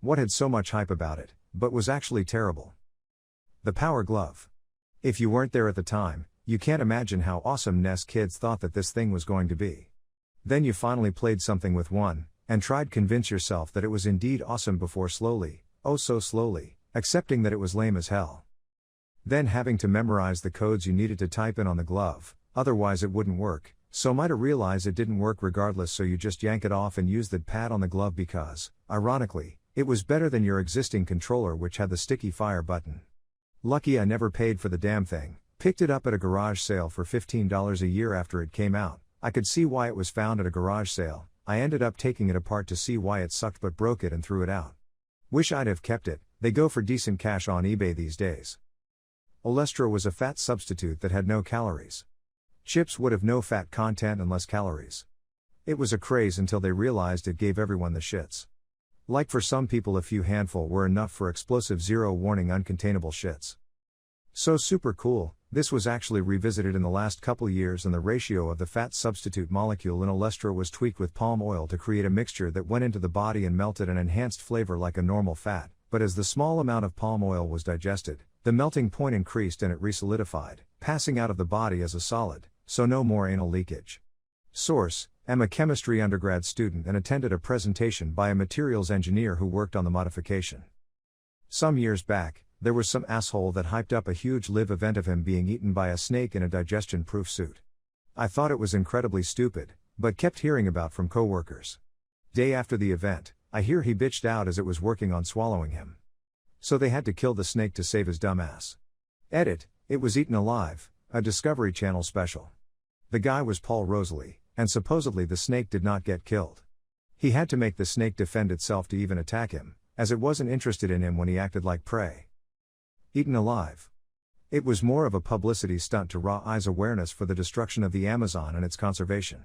What had so much hype about it, but was actually terrible? The Power Glove. If you weren't there at the time, you can't imagine how awesome NES kids thought that this thing was going to be. Then you finally played something with one, and tried to convince yourself that it was indeed awesome before slowly, oh so slowly, accepting that it was lame as hell. Then having to memorize the codes you needed to type in on the glove, otherwise it wouldn't work, so might have realized it didn't work regardless, so you just yank it off and use the pad on the glove because, ironically, it was better than your existing controller which had the sticky fire button. Lucky I never paid for the damn thing, picked it up at a garage sale for $15 a year after it came out. I could see why it was found at a garage sale. I ended up taking it apart to see why it sucked but broke it and threw it out. Wish I'd have kept it. They go for decent cash on eBay these days. Olestra was a fat substitute that had no calories. Chips would have no fat content and less calories. It was a craze until they realized it gave everyone the shits. Like for some people a few handful were enough for explosive zero warning uncontainable shits. So super cool. This was actually revisited in the last couple years and the ratio of the fat substitute molecule in Olestra was tweaked with palm oil to create a mixture that went into the body and melted an enhanced flavor like a normal fat, but as the small amount of palm oil was digested, the melting point increased and it resolidified, passing out of the body as a solid, so no more anal leakage. Source: I'm a chemistry undergrad student and attended a presentation by a materials engineer who worked on the modification. Some years back, there was some asshole that hyped up a huge live event of him being eaten by a snake in a digestion-proof suit. I thought it was incredibly stupid, but kept hearing about from coworkers. Day after the event, I hear he bitched out as it was working on swallowing him. So they had to kill the snake to save his dumb ass. Edit, it was eaten alive, a Discovery Channel special. The guy was Paul Rosalie, and supposedly the snake did not get killed. He had to make the snake defend itself to even attack him, as it wasn't interested in him when he acted like prey. Eaten alive. It was more of a publicity stunt to raise awareness for the destruction of the Amazon and its conservation.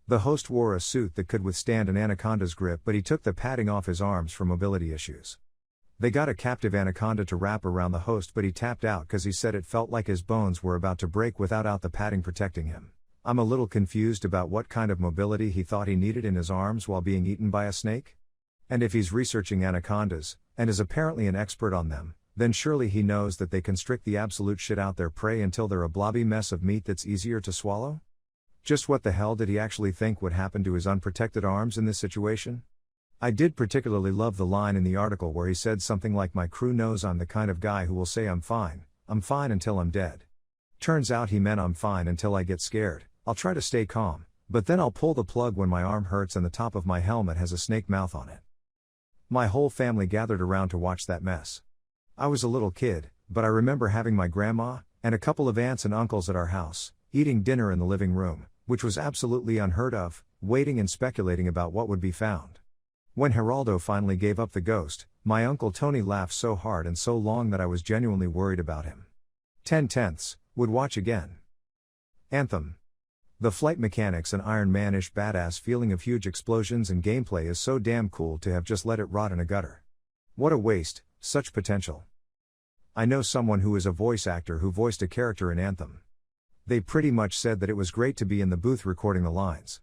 The host wore a suit that could withstand an anaconda's grip, but he took the padding off his arms for mobility issues. They got a captive anaconda to wrap around the host, but he tapped out because he said it felt like his bones were about to break without the padding protecting him. I'm a little confused about what kind of mobility he thought he needed in his arms while being eaten by a snake. And if he's researching anacondas, and is apparently an expert on them, then surely he knows that they constrict the absolute shit out their prey until they're a blobby mess of meat that's easier to swallow? Just what the hell did he actually think would happen to his unprotected arms in this situation? I did particularly love the line in the article where he said something like, "My crew knows I'm the kind of guy who will say I'm fine until I'm dead." Turns out he meant I'm fine until I get scared. I'll try to stay calm, but then I'll pull the plug when my arm hurts and the top of my helmet has a snake mouth on it. My whole family gathered around to watch that mess. I was a little kid, but I remember having my grandma, and a couple of aunts and uncles at our house, eating dinner in the living room, which was absolutely unheard of, waiting and speculating about what would be found. When Geraldo finally gave up the ghost, my Uncle Tony laughed so hard and so long that I was genuinely worried about him. 10/10, would watch again. Anthem. The flight mechanics and Iron Man-ish badass feeling of huge explosions and gameplay is so damn cool to have just let it rot in a gutter. What a waste, such potential. I know someone who is a voice actor who voiced a character in Anthem. They pretty much said that it was great to be in the booth recording the lines.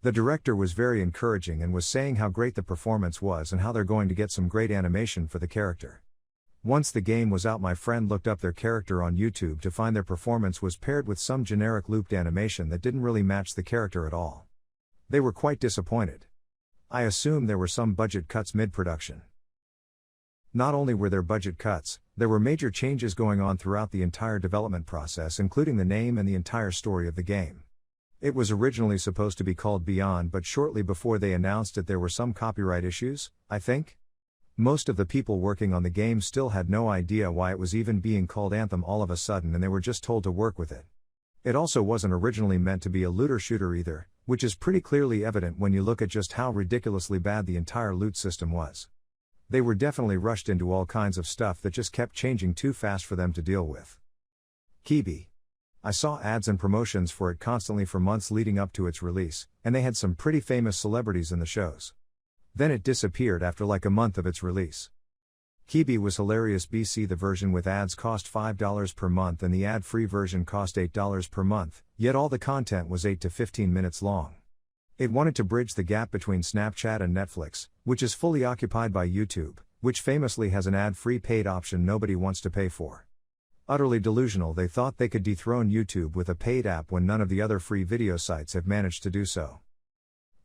The director was very encouraging and was saying how great the performance was and how they're going to get some great animation for the character. Once the game was out, my friend looked up their character on YouTube to find their performance was paired with some generic looped animation that didn't really match the character at all. They were quite disappointed. I assume there were some budget cuts mid-production. Not only were there budget cuts, there were major changes going on throughout the entire development process, including the name and the entire story of the game. It was originally supposed to be called Beyond, but shortly before they announced it there were some copyright issues, I think. Most of the people working on the game still had no idea why it was even being called Anthem all of a sudden, and they were just told to work with it. It also wasn't originally meant to be a looter shooter either, which is pretty clearly evident when you look at just how ridiculously bad the entire loot system was. They were definitely rushed into all kinds of stuff that just kept changing too fast for them to deal with. Kibi. I saw ads and promotions for it constantly for months leading up to its release, and they had some pretty famous celebrities in the shows. Then it disappeared after like a month of its release. Kibi was hilarious. BC the version with ads cost $5 per month and the ad-free version cost $8 per month, yet all the content was 8 to 15 minutes long. It wanted to bridge the gap between Snapchat and Netflix, which is fully occupied by YouTube, which famously has an ad-free paid option nobody wants to pay for. Utterly delusional, they thought they could dethrone YouTube with a paid app when none of the other free video sites have managed to do so.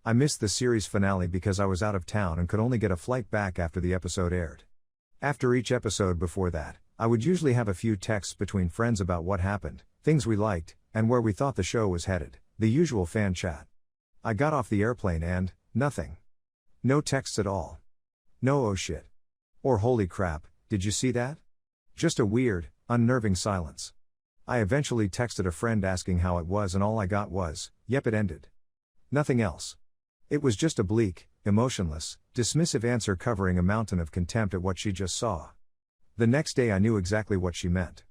I missed the series finale because I was out of town and could only get a flight back after the episode aired. After each episode before that, I would usually have a few texts between friends about what happened, things we liked, and where we thought the show was headed, the usual fan chat. I got off the airplane and, nothing. No texts at all. No oh shit. Or holy crap, did you see that? Just a weird, unnerving silence. I eventually texted a friend asking how it was and all I got was, yep, it ended. Nothing else. It was just a bleak, emotionless, dismissive answer covering a mountain of contempt at what she just saw. The next day I knew exactly what she meant.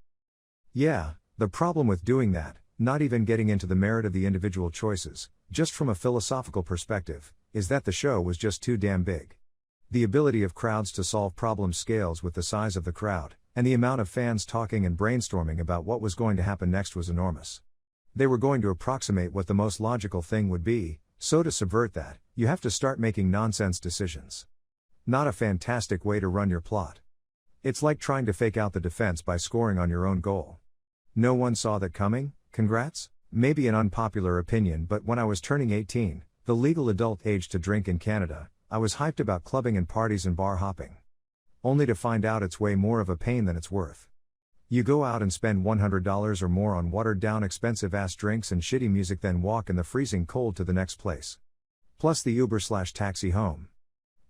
Yeah, the problem with doing that, not even getting into the merit of the individual choices, just from a philosophical perspective, is that the show was just too damn big. The ability of crowds to solve problems scales with the size of the crowd, and the amount of fans talking and brainstorming about what was going to happen next was enormous. They were going to approximate what the most logical thing would be, so to subvert that, you have to start making nonsense decisions. Not a fantastic way to run your plot. It's like trying to fake out the defense by scoring on your own goal. No one saw that coming? Congrats? Maybe an unpopular opinion, but when I was turning 18, the legal adult age to drink in Canada, I was hyped about clubbing and parties and bar hopping. Only to find out it's way more of a pain than it's worth. You go out and spend $100 or more on watered down expensive ass drinks and shitty music, then walk in the freezing cold to the next place. Plus the Uber/taxi home.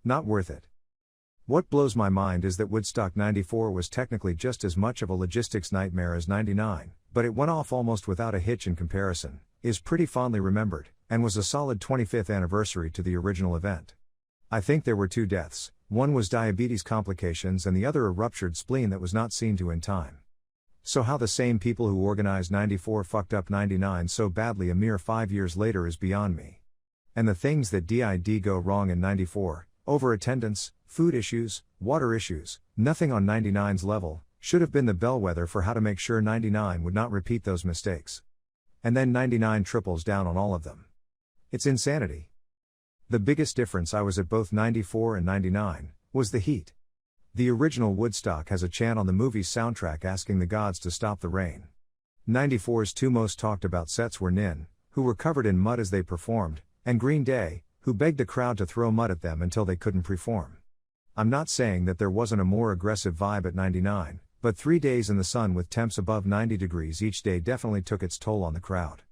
Not worth it. What blows my mind is that Woodstock 94 was technically just as much of a logistics nightmare as 99, but it went off almost without a hitch in comparison, is pretty fondly remembered, and was a solid 25th anniversary to the original event. I think there were 2 deaths, one was diabetes complications and the other a ruptured spleen that was not seen to in time. So how the same people who organized 94 fucked up 99 so badly a mere 5 years later is beyond me. And the things that did go wrong in 94, over attendance, food issues, water issues, nothing on 99's level, should have been the bellwether for how to make sure 99 would not repeat those mistakes. And then 99 triples down on all of them. It's insanity. The biggest difference, I was at both 94 and 99, was the heat. The original Woodstock has a chant on the movie's soundtrack asking the gods to stop the rain. 94's 2 most talked about sets were Nin, who were covered in mud as they performed, and Green Day, who begged the crowd to throw mud at them until they couldn't perform. I'm not saying that there wasn't a more aggressive vibe at 99, but 3 days in the sun with temps above 90 degrees each day definitely took its toll on the crowd.